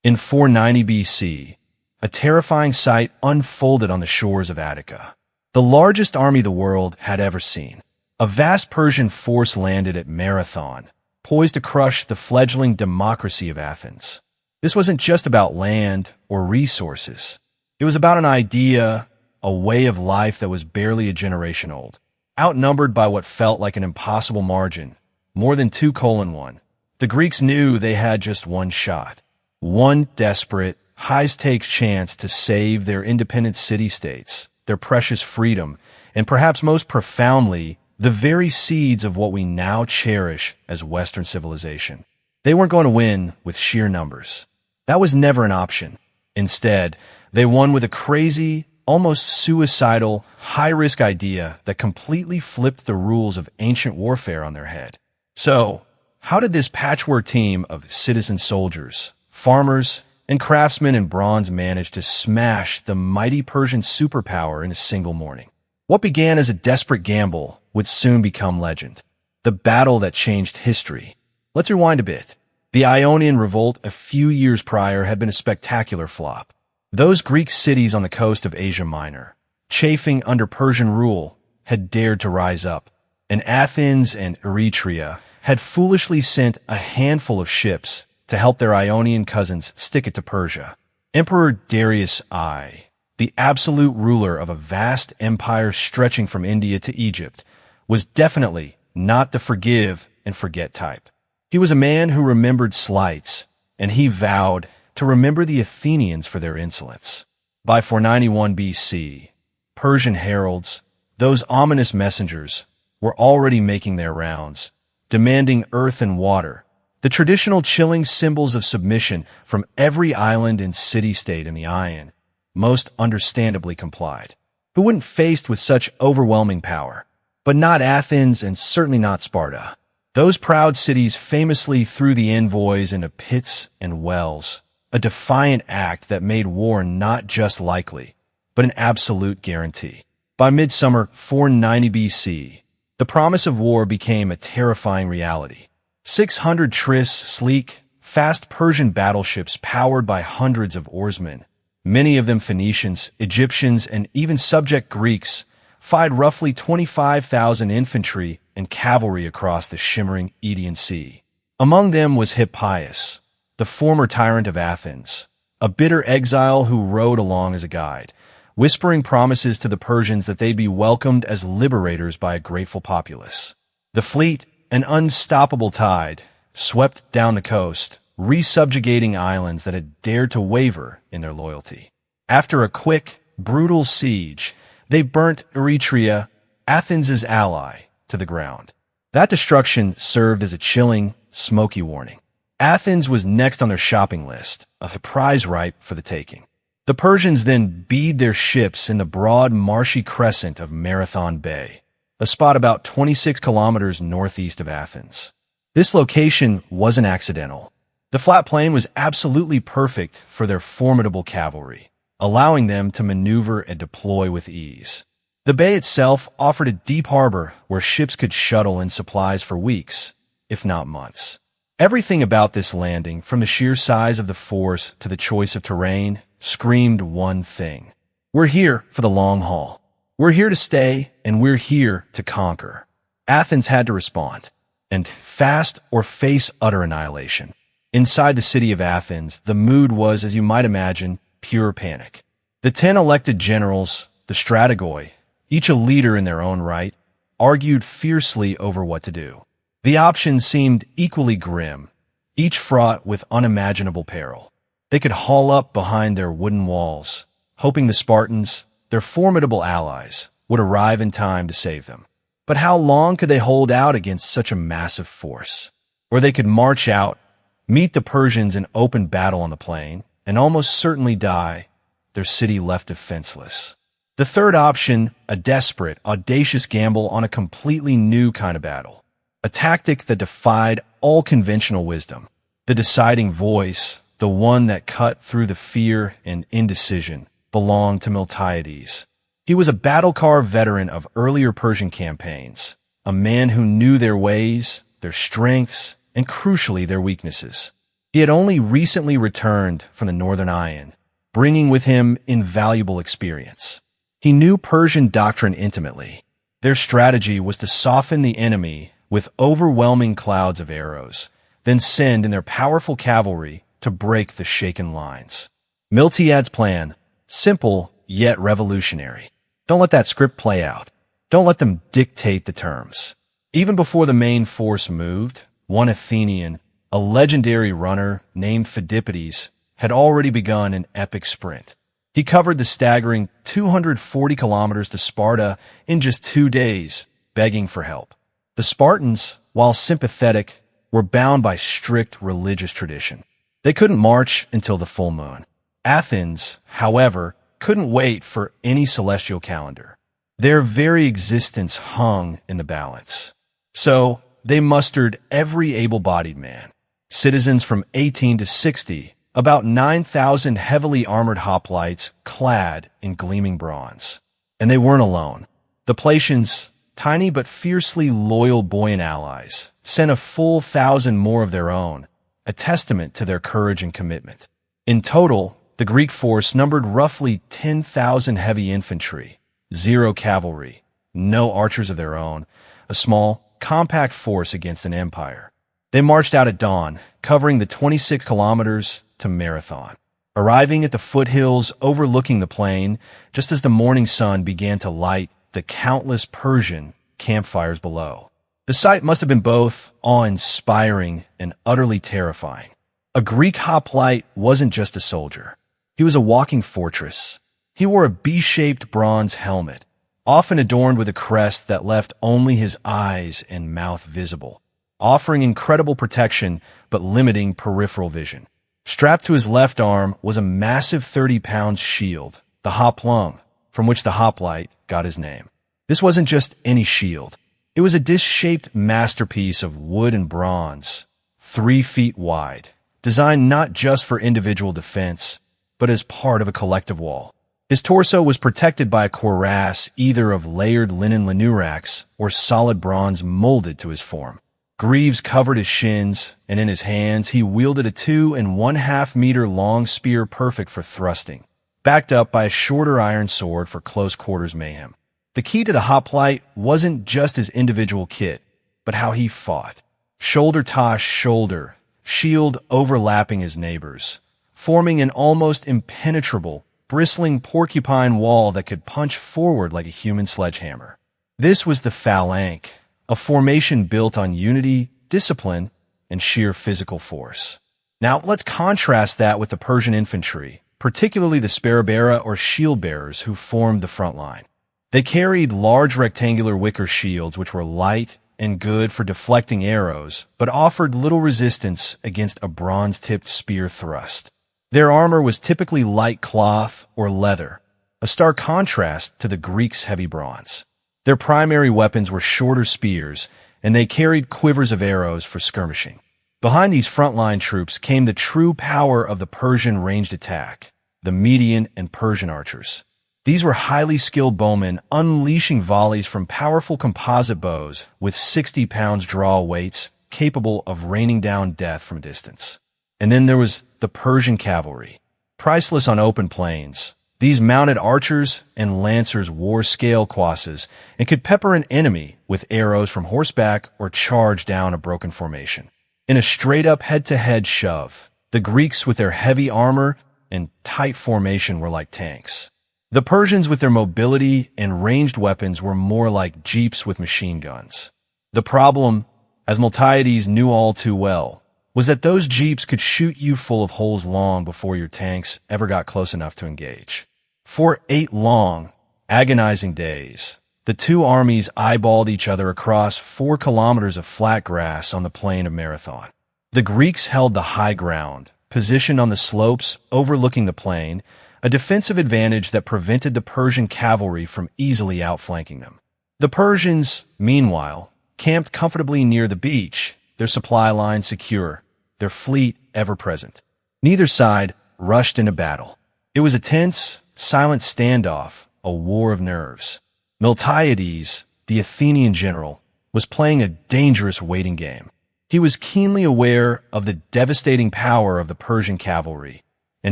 In 490 BC, a terrifying sight unfolded on the shores of Attica. The largest army the world had ever seen. A vast Persian force landed at Marathon, poised to crush the fledgling democracy of Athens. This wasn't just about land or resources. It was about an idea, a way of life that was barely a generation old. Outnumbered by what felt like an impossible margin, more than 2:1, the Greeks knew they had just one shot. One desperate, high-stakes chance to save their independent city-states, their precious freedom, and perhaps most profoundly, the very seeds of what we now cherish as Western civilization. They weren't going to win with sheer numbers. That was never an option. Instead, they won with a crazy, almost suicidal, high-risk idea that completely flipped the rules of ancient warfare on their head. So, how did this patchwork team of citizen soldiers, farmers, and craftsmen in bronze manage to smash the mighty Persian superpower in a single morning? What began as a desperate gamble would soon become legend. The battle that changed history. Let's rewind a bit. The Ionian Revolt a few years prior had been a spectacular flop. Those Greek cities on the coast of Asia Minor, chafing under Persian rule, had dared to rise up, and Athens and Eretria had foolishly sent a handful of ships to help their Ionian cousins stick it to Persia. Emperor Darius I, the absolute ruler of a vast empire stretching from India to Egypt, was definitely not the forgive and forget type. He was a man who remembered slights, and he vowed to remember the Athenians for their insolence. By 491 BC, Persian heralds, those ominous messengers, were already making their rounds, demanding earth and water, the traditional chilling symbols of submission from every island and city-state in the Ion. Most understandably complied. Who wouldn't faced with such overwhelming power? But not Athens and certainly not Sparta. Those proud cities famously threw the envoys into pits and wells, a defiant act that made war not just likely, but an absolute guarantee. By midsummer 490 BC, the promise of war became a terrifying reality. 600 tris, sleek, fast Persian battleships powered by hundreds of oarsmen, many of them Phoenicians, Egyptians, and even subject Greeks, fired roughly 25,000 infantry and cavalry across the shimmering Aegean Sea. Among them was Hippias, the former tyrant of Athens, a bitter exile who rode along as a guide, whispering promises to the Persians that they'd be welcomed as liberators by a grateful populace. The fleet, an unstoppable tide, swept down the coast, resubjugating islands that had dared to waver in their loyalty. After a quick, brutal siege, they burnt Eretria, Athens' ally, to the ground. That destruction served as a chilling, smoky warning. Athens was next on their shopping list, a prize ripe for the taking. The Persians then beat their ships in the broad, marshy crescent of Marathon Bay, a spot about 26 kilometers northeast of Athens. This location wasn't accidental. The flat plain was absolutely perfect for their formidable cavalry, allowing them to maneuver and deploy with ease. The bay itself offered a deep harbor where ships could shuttle in supplies for weeks, if not months. Everything about this landing, from the sheer size of the force to the choice of terrain, screamed one thing. We're here for the long haul. We're here to stay, and we're here to conquer. Athens had to respond, and fast or face utter annihilation. Inside the city of Athens, the mood was, as you might imagine, pure panic. The 10 elected generals, the strategoi, each a leader in their own right, argued fiercely over what to do. The options seemed equally grim, each fraught with unimaginable peril. They could haul up behind their wooden walls, hoping the Spartans, their formidable allies, would arrive in time to save them. But how long could they hold out against such a massive force? Or they could march out, meet the Persians in open battle on the plain, and almost certainly die, their city left defenseless. The third option, a desperate, audacious gamble on a completely new kind of battle. A tactic that defied all conventional wisdom. The deciding voice, the one that cut through the fear and indecision, belonged to Miltiades. He was a battle-carved veteran of earlier Persian campaigns, a man who knew their ways, their strengths, and crucially their weaknesses. He had only recently returned from the Northern Ion, bringing with him invaluable experience. He knew Persian doctrine intimately. Their strategy was to soften the enemy with overwhelming clouds of arrows, then send in their powerful cavalry to break the shaken lines. Miltiad's plan, simple yet revolutionary. Don't let that script play out. Don't let them dictate the terms. Even before the main force moved, one Athenian, a legendary runner named Phidippides, had already begun an epic sprint. He covered the staggering 240 kilometers to Sparta in just 2 days, begging for help. The Spartans, while sympathetic, were bound by strict religious tradition. They couldn't march until the full moon. Athens, however, couldn't wait for any celestial calendar. Their very existence hung in the balance. So they mustered every able-bodied man, citizens from 18 to 60, about 9,000 heavily armored hoplites clad in gleaming bronze. And they weren't alone. The Placians, tiny but fiercely loyal Boian allies, sent a full 1,000 more of their own, a testament to their courage and commitment. In total, the Greek force numbered roughly 10,000 heavy infantry, 0 cavalry, no archers of their own, a small, compact force against an empire. They marched out at dawn, covering the 26 kilometers to Marathon, arriving at the foothills overlooking the plain just as the morning sun began to light the countless Persian campfires below. The sight must have been both awe-inspiring and utterly terrifying. A Greek hoplite wasn't just a soldier. He was a walking fortress. He wore a B-shaped bronze helmet, often adorned with a crest that left only his eyes and mouth visible, offering incredible protection but limiting peripheral vision. Strapped to his left arm was a massive 30-pound shield, the hoplum, from which the hoplite got his name. This wasn't just any shield. It was a dish-shaped masterpiece of wood and bronze, 3 feet wide, designed not just for individual defense, but as part of a collective wall. His torso was protected by a cuirass either of layered linen lanurax or solid bronze molded to his form. Greaves covered his shins, and in his hands he wielded a 2.5 meter long spear perfect for thrusting, backed up by a shorter iron sword for close quarters mayhem. The key to the hoplite wasn't just his individual kit, but how he fought. Shoulder to shoulder, shield overlapping his neighbors, forming an almost impenetrable, bristling porcupine wall that could punch forward like a human sledgehammer. This was the phalanx, a formation built on unity, discipline, and sheer physical force. Now, let's contrast that with the Persian infantry, particularly the sparabera or shield bearers who formed the front line. They carried large rectangular wicker shields which were light and good for deflecting arrows, but offered little resistance against a bronze-tipped spear thrust. Their armor was typically light cloth or leather, a stark contrast to the Greeks' heavy bronze. Their primary weapons were shorter spears, and they carried quivers of arrows for skirmishing. Behind these frontline troops came the true power of the Persian ranged attack, the Median and Persian archers. These were highly skilled bowmen unleashing volleys from powerful composite bows with 60 pounds draw weights capable of raining down death from a distance. And then there was the Persian cavalry, priceless on open plains. These mounted archers and lancers wore scale cuirasses and could pepper an enemy with arrows from horseback or charge down a broken formation. In a straight-up head-to-head shove, the Greeks with their heavy armor and tight formation were like tanks. The Persians with their mobility and ranged weapons were more like jeeps with machine guns. The problem, as Miltiades knew all too well, was that those jeeps could shoot you full of holes long before your tanks ever got close enough to engage. For 8 long, agonizing days, the two armies eyeballed each other across 4 kilometers of flat grass on the plain of Marathon. The Greeks held the high ground, positioned on the slopes overlooking the plain, a defensive advantage that prevented the Persian cavalry from easily outflanking them. The Persians, meanwhile, camped comfortably near the beach, their supply lines secure, their fleet ever present. Neither side rushed into battle. It was a tense, silent standoff, a war of nerves. Miltiades, the Athenian general, was playing a dangerous waiting game. He was keenly aware of the devastating power of the Persian cavalry, and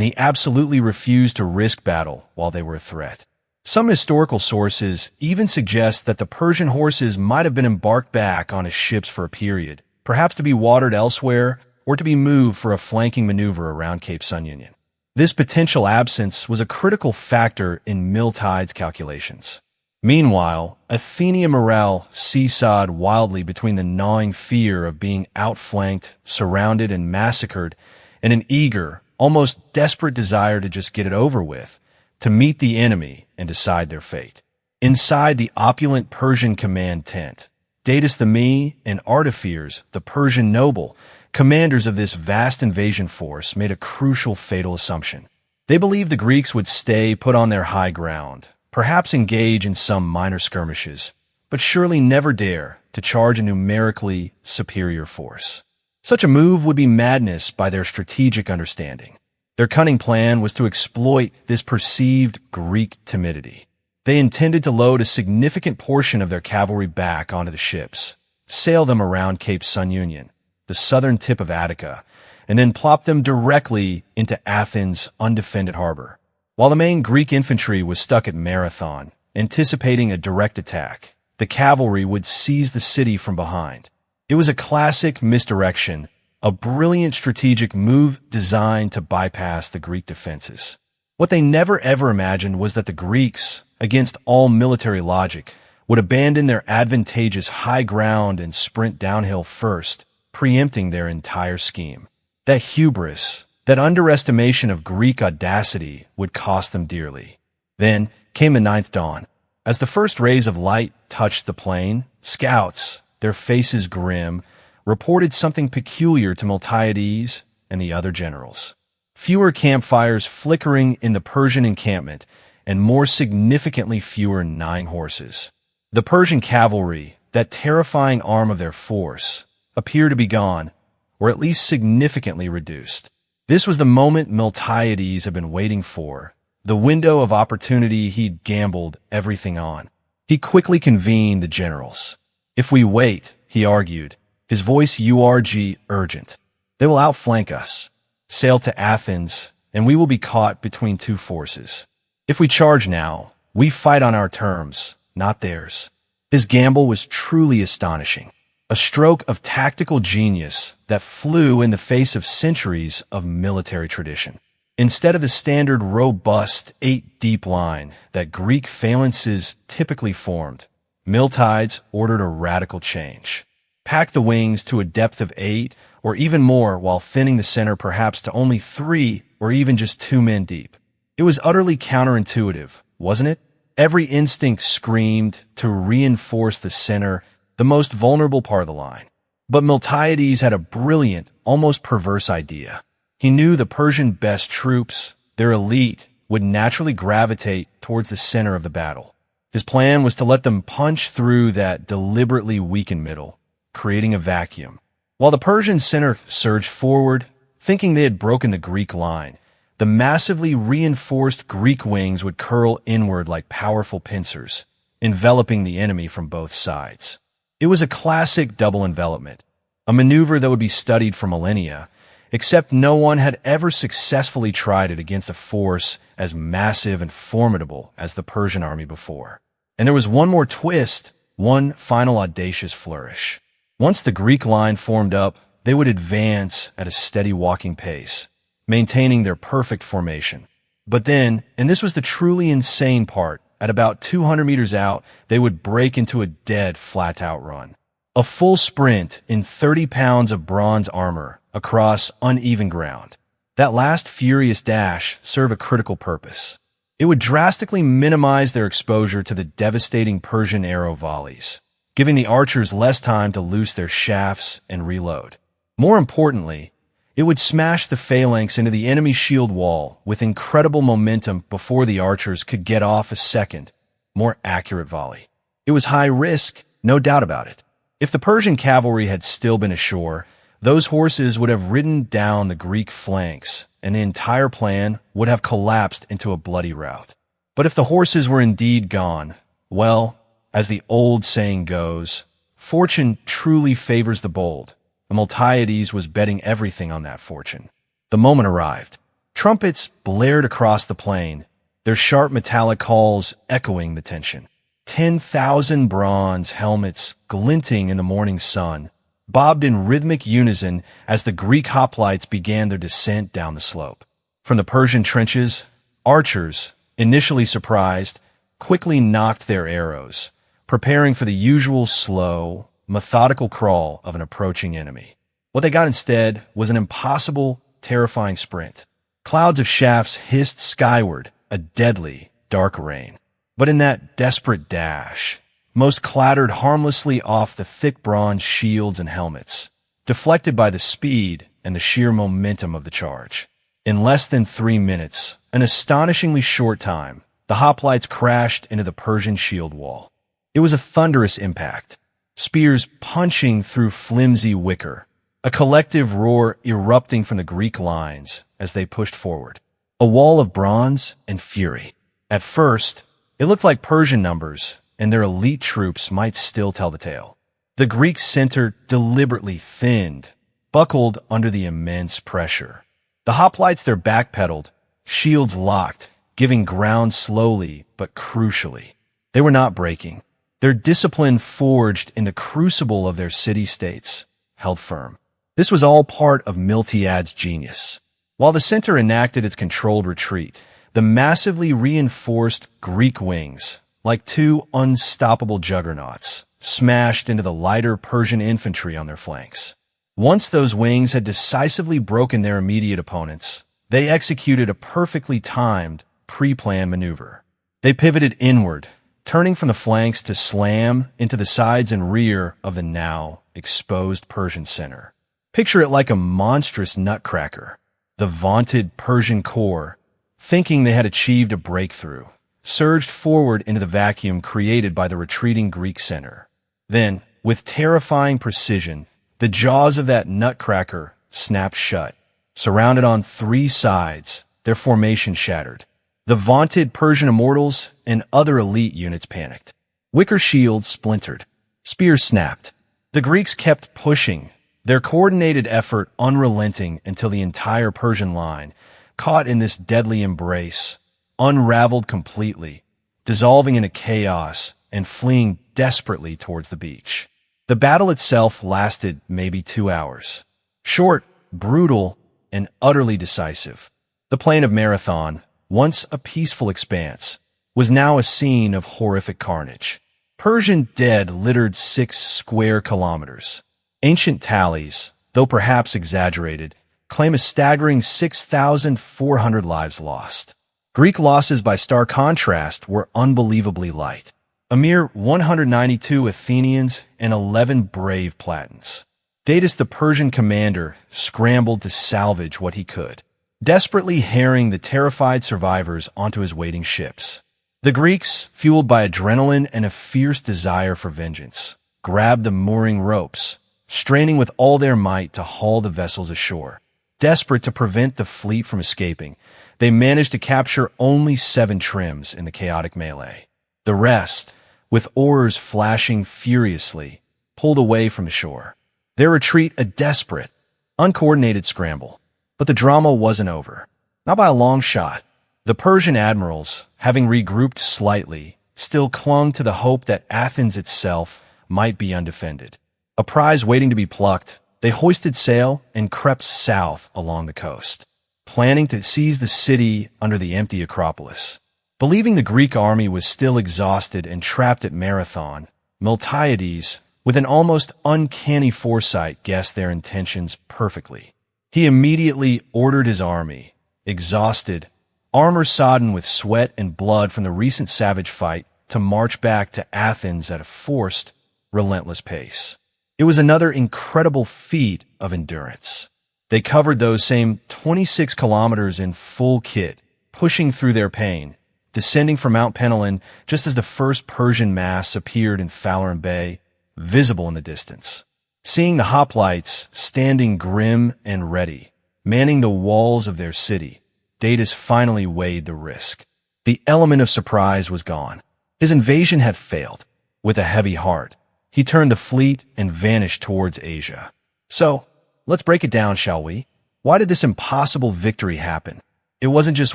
he absolutely refused to risk battle while they were a threat. Some historical sources even suggest that the Persian horses might have been embarked back on his ships for a period, perhaps to be watered elsewhere or to be moved for a flanking maneuver around Cape Sun Union. This potential absence was a critical factor in Miltiades' calculations. Meanwhile, Athenian morale seesawed wildly between the gnawing fear of being outflanked, surrounded, and massacred, and an eager, almost desperate desire to just get it over with, to meet the enemy and decide their fate. Inside the opulent Persian command tent, Datis the Mede and Artaphernes, the Persian noble, commanders of this vast invasion force, made a crucial fatal assumption. They believed the Greeks would stay put on their high ground, perhaps engage in some minor skirmishes, but surely never dare to charge a numerically superior force. Such a move would be madness by their strategic understanding. Their cunning plan was to exploit this perceived Greek timidity. They intended to load a significant portion of their cavalry back onto the ships, sail them around Cape Sun Union, the southern tip of Attica, and then plop them directly into Athens' undefended harbor. While the main Greek infantry was stuck at Marathon, anticipating a direct attack, the cavalry would seize the city from behind. It was a classic misdirection, a brilliant strategic move designed to bypass the Greek defenses. What they never ever imagined was that the Greeks, against all military logic, would abandon their advantageous high ground and sprint downhill first, preempting their entire scheme. That hubris, that underestimation of Greek audacity would cost them dearly. Then came the ninth dawn. As the first rays of light touched the plain, scouts, their faces grim, reported something peculiar to Miltiades and the other generals. Fewer campfires flickering in the Persian encampment, and more significantly fewer 9 horses. The Persian cavalry, that terrifying arm of their force, appeared to be gone, or at least significantly reduced. This was the moment Miltiades had been waiting for, the window of opportunity he'd gambled everything on. He quickly convened the generals. If we wait, he argued, his voice urgent, they will outflank us, sail to Athens, and we will be caught between 2 forces. If we charge now, we fight on our terms, not theirs. His gamble was truly astonishing. A stroke of tactical genius that flew in the face of centuries of military tradition. Instead of the standard robust 8-deep line that Greek phalanxes typically formed, Miltiades ordered a radical change. Pack the wings to a depth of 8 or even more while thinning the center perhaps to only 3 or even just 2 men deep. It was utterly counterintuitive, wasn't it? Every instinct screamed to reinforce the center, the most vulnerable part of the line. But Miltiades had a brilliant, almost perverse idea. He knew the Persian best troops, their elite, would naturally gravitate towards the center of the battle. His plan was to let them punch through that deliberately weakened middle, creating a vacuum. While the Persian center surged forward, thinking they had broken the Greek line, the massively reinforced Greek wings would curl inward like powerful pincers, enveloping the enemy from both sides. It was a classic double envelopment, a maneuver that would be studied for millennia, except no one had ever successfully tried it against a force as massive and formidable as the Persian army before. And there was one more twist, one final audacious flourish. Once the Greek line formed up, they would advance at a steady walking pace, maintaining their perfect formation. But then, and this was the truly insane part, at about 200 meters out, they would break into a dead flat-out run. A full sprint in 30 pounds of bronze armor across uneven ground. That last furious dash served a critical purpose. It would drastically minimize their exposure to the devastating Persian arrow volleys, giving the archers less time to loose their shafts and reload. More importantly, it would smash the phalanx into the enemy shield wall with incredible momentum before the archers could get off a second, more accurate volley. It was high risk, no doubt about it. If the Persian cavalry had still been ashore, those horses would have ridden down the Greek flanks, and the entire plan would have collapsed into a bloody rout. But if the horses were indeed gone, well, as the old saying goes, fortune truly favors the bold. Miltiades was betting everything on that fortune. The moment arrived. Trumpets blared across the plain, their sharp metallic calls echoing the tension. 10,000 bronze helmets, glinting in the morning sun, bobbed in rhythmic unison as the Greek hoplites began their descent down the slope. From the Persian trenches, archers, initially surprised, quickly knocked their arrows, preparing for the usual slow, methodical crawl of an approaching enemy. What they got instead was an impossible, terrifying sprint. Clouds of shafts hissed skyward, a deadly, dark rain. But in that desperate dash, most clattered harmlessly off the thick bronze shields and helmets, deflected by the speed and the sheer momentum of the charge. In less than 3 minutes, an astonishingly short time, the hoplites crashed into the Persian shield wall. It was a thunderous impact, spears punching through flimsy wicker, a collective roar erupting from the Greek lines as they pushed forward. A wall of bronze and fury. At first, it looked like Persian numbers and their elite troops might still tell the tale. The Greek center deliberately thinned, buckled under the immense pressure. The hoplites their backpedaled, shields locked, giving ground slowly but crucially. They were not breaking. Their discipline forged in the crucible of their city-states held firm. This was all part of Miltiades' genius. While the center enacted its controlled retreat, the massively reinforced Greek wings, like two unstoppable juggernauts, smashed into the lighter Persian infantry on their flanks. Once those wings had decisively broken their immediate opponents, they executed a perfectly timed, pre-planned maneuver. They pivoted inward, turning from the flanks to slam into the sides and rear of the now exposed Persian center. Picture it like a monstrous nutcracker. The vaunted Persian corps, thinking they had achieved a breakthrough, surged forward into the vacuum created by the retreating Greek center. Then, with terrifying precision, the jaws of that nutcracker snapped shut. Surrounded on 3 sides, their formation shattered. The vaunted Persian immortals and other elite units panicked. Wicker shields splintered. Spears snapped. The Greeks kept pushing, their coordinated effort unrelenting until the entire Persian line, caught in this deadly embrace, unraveled completely, dissolving into chaos and fleeing desperately towards the beach. The battle itself lasted maybe 2 hours. Short, brutal, and utterly decisive. The plain of Marathon, once a peaceful expanse, was now a scene of horrific carnage. Persian dead littered 6 square kilometers. Ancient tallies, though perhaps exaggerated, claim a staggering 6,400 lives lost. Greek losses by stark contrast were unbelievably light. A mere 192 Athenians and 11 brave Platons. Datis, the Persian commander, scrambled to salvage what he could, desperately harrying the terrified survivors onto his waiting ships. The Greeks, fueled by adrenaline and a fierce desire for vengeance, grabbed the mooring ropes, straining with all their might to haul the vessels ashore. Desperate to prevent the fleet from escaping, they managed to capture only 7 trims in the chaotic melee. The rest, with oars flashing furiously, pulled away from the shore. Their retreat a desperate, uncoordinated scramble. But the drama wasn't over. Not by a long shot. The Persian admirals, having regrouped slightly, still clung to the hope that Athens itself might be undefended. A prize waiting to be plucked, they hoisted sail and crept south along the coast, planning to seize the city under the empty Acropolis. Believing the Greek army was still exhausted and trapped at Marathon, Miltiades, with an almost uncanny foresight, guessed their intentions perfectly. He immediately ordered his army, exhausted, armor sodden with sweat and blood from the recent savage fight, to march back to Athens at a forced, relentless pace. It was another incredible feat of endurance. They covered those same 26 kilometers in full kit, pushing through their pain, descending from Mount Pennelon just as the first Persian mass appeared in Falarin Bay, visible in the distance. Seeing the hoplites standing grim and ready, manning the walls of their city, Datis finally weighed the risk. The element of surprise was gone. His invasion had failed. With a heavy heart, he turned the fleet and vanished towards Asia. So, let's break it down, shall we? Why did this impossible victory happen? It wasn't just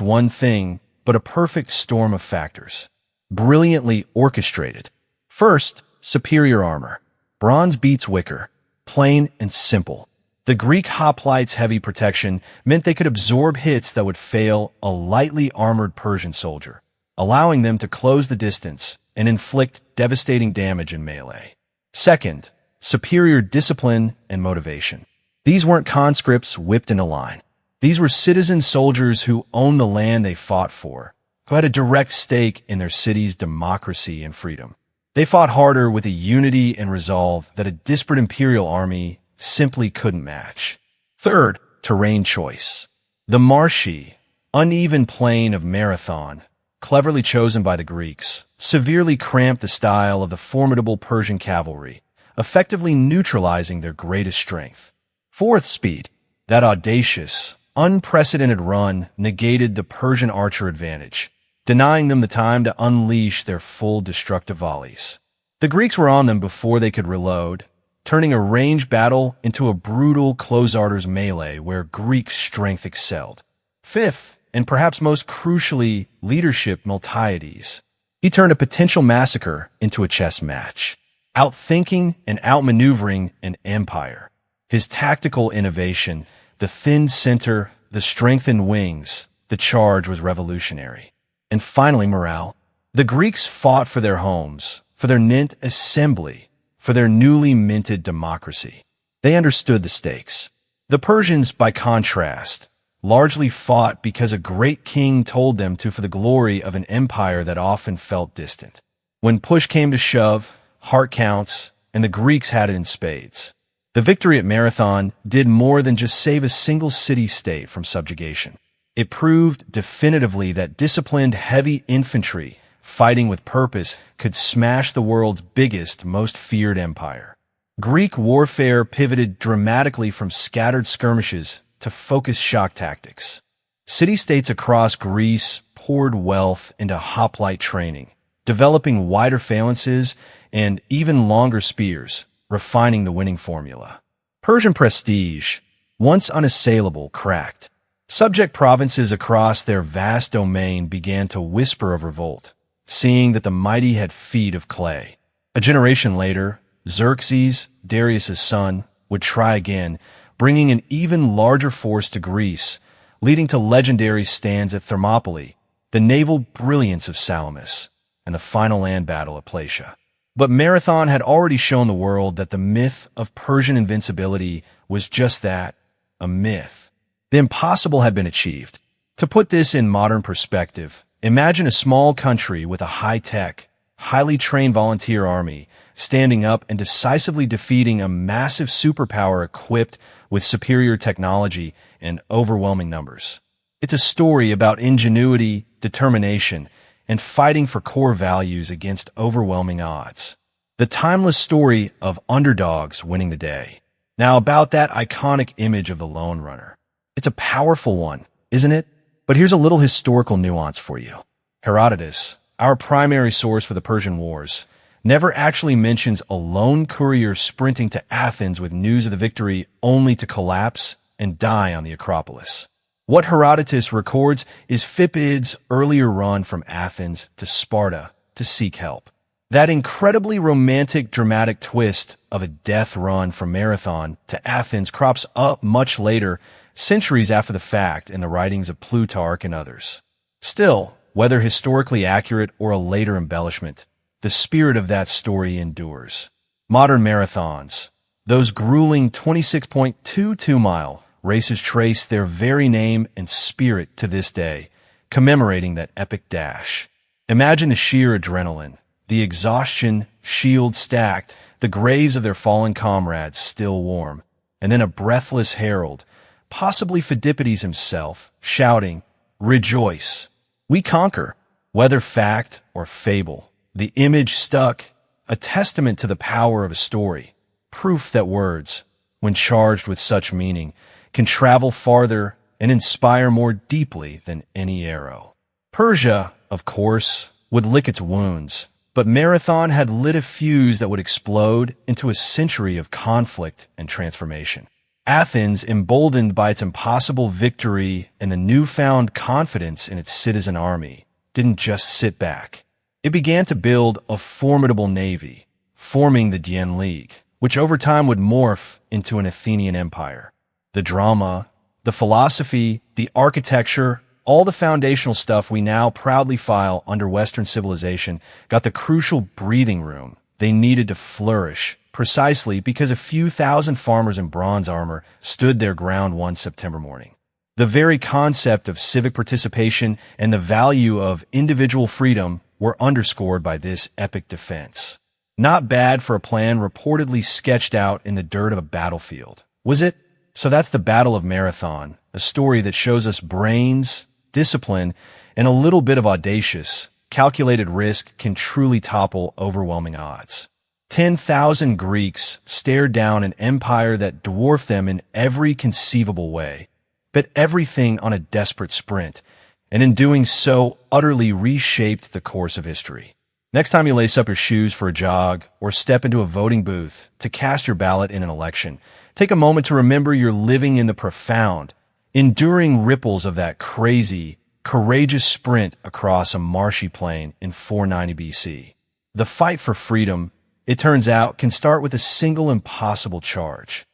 one thing, but a perfect storm of factors, brilliantly orchestrated. First, superior armor. Bronze beats wicker, plain and simple. The Greek hoplites' heavy protection meant they could absorb hits that would fail a lightly armored Persian soldier, allowing them to close the distance and inflict devastating damage in melee. Second, superior discipline and motivation. These weren't conscripts whipped in a line. These were citizen soldiers who owned the land they fought for, who had a direct stake in their city's democracy and freedom. They fought harder with a unity and resolve that a disparate imperial army simply couldn't match. Third, terrain choice. The marshy, uneven plain of Marathon, cleverly chosen by the Greeks, severely cramped the style of the formidable Persian cavalry, effectively neutralizing their greatest strength. Fourth, speed. That audacious, unprecedented run negated the Persian archer advantage, denying them the time to unleash their full destructive volleys. The Greeks were on them before they could reload, turning a ranged battle into a brutal close-quarters melee where Greek strength excelled. Fifth, and perhaps most crucially, leadership Miltiades. He turned a potential massacre into a chess match, outthinking and outmaneuvering an empire. His tactical innovation, the thin center, the strengthened wings, the charge was revolutionary. And finally, morale. The Greeks fought for their homes, for their Nint assembly, for their newly minted democracy. They understood the stakes. The Persians, by contrast, largely fought because a great king told them to for the glory of an empire that often felt distant. When push came to shove, heart counts, and the Greeks had it in spades. The victory at Marathon did more than just save a single city-state from subjugation. It proved definitively that disciplined heavy infantry fighting with purpose could smash the world's biggest, most feared empire. Greek warfare pivoted dramatically from scattered skirmishes to focused shock tactics. City-states across Greece poured wealth into hoplite training, developing wider phalanxes and even longer spears, refining the winning formula. Persian prestige, once unassailable, cracked. Subject provinces across their vast domain began to whisper of revolt, seeing that the mighty had feet of clay. A generation later, Xerxes, Darius's son, would try again, bringing an even larger force to Greece, leading to legendary stands at Thermopylae, the naval brilliance of Salamis, and the final land battle at Platea. But Marathon had already shown the world that the myth of Persian invincibility was just that, a myth. The impossible had been achieved. To put this in modern perspective, imagine a small country with a high-tech, highly trained volunteer army standing up and decisively defeating a massive superpower equipped with superior technology and overwhelming numbers. It's a story about ingenuity, determination, and fighting for core values against overwhelming odds. The timeless story of underdogs winning the day. Now, about that iconic image of the lone runner. It's a powerful one, isn't it? But here's a little historical nuance for you. Herodotus, our primary source for the Persian Wars, never actually mentions a lone courier sprinting to Athens with news of the victory only to collapse and die on the Acropolis. What Herodotus records is Phipid's earlier run from Athens to Sparta to seek help. That incredibly romantic, dramatic twist of a death run from Marathon to Athens crops up much later, centuries after the fact, in the writings of Plutarch and others. Still, whether historically accurate or a later embellishment, the spirit of that story endures. Modern marathons, those grueling 26.22-mile races, trace their very name and spirit to this day, commemorating that epic dash. Imagine the sheer adrenaline, the exhaustion, shield stacked, the graves of their fallen comrades still warm, and then a breathless herald, possibly Phidippides himself, shouting, "Rejoice! We conquer!" Whether fact or fable, the image stuck, a testament to the power of a story, proof that words, when charged with such meaning, can travel farther and inspire more deeply than any arrow. Persia, of course, would lick its wounds, but Marathon had lit a fuse that would explode into a century of conflict and transformation. Athens, emboldened by its impossible victory and the newfound confidence in its citizen army, didn't just sit back. It began to build a formidable navy, forming the Dien League, which over time would morph into an Athenian empire. The drama, the philosophy, the architecture, all the foundational stuff we now proudly file under Western civilization got the crucial breathing room they needed to flourish, precisely because a few thousand farmers in bronze armor stood their ground one September morning. The very concept of civic participation and the value of individual freedom were underscored by this epic defense. Not bad for a plan reportedly sketched out in the dirt of a battlefield, was it? So that's the Battle of Marathon, a story that shows us brains, discipline, and a little bit of audacious, calculated risk can truly topple overwhelming odds. 10,000 Greeks stared down an empire that dwarfed them in every conceivable way, bet everything on a desperate sprint, and in doing so utterly reshaped the course of history. Next time you lace up your shoes for a jog or step into a voting booth to cast your ballot in an election, take a moment to remember you're living in the profound, enduring ripples of that crazy, courageous sprint across a marshy plain in 490 BC. The fight for freedom, it turns out, can start with a single impossible charge: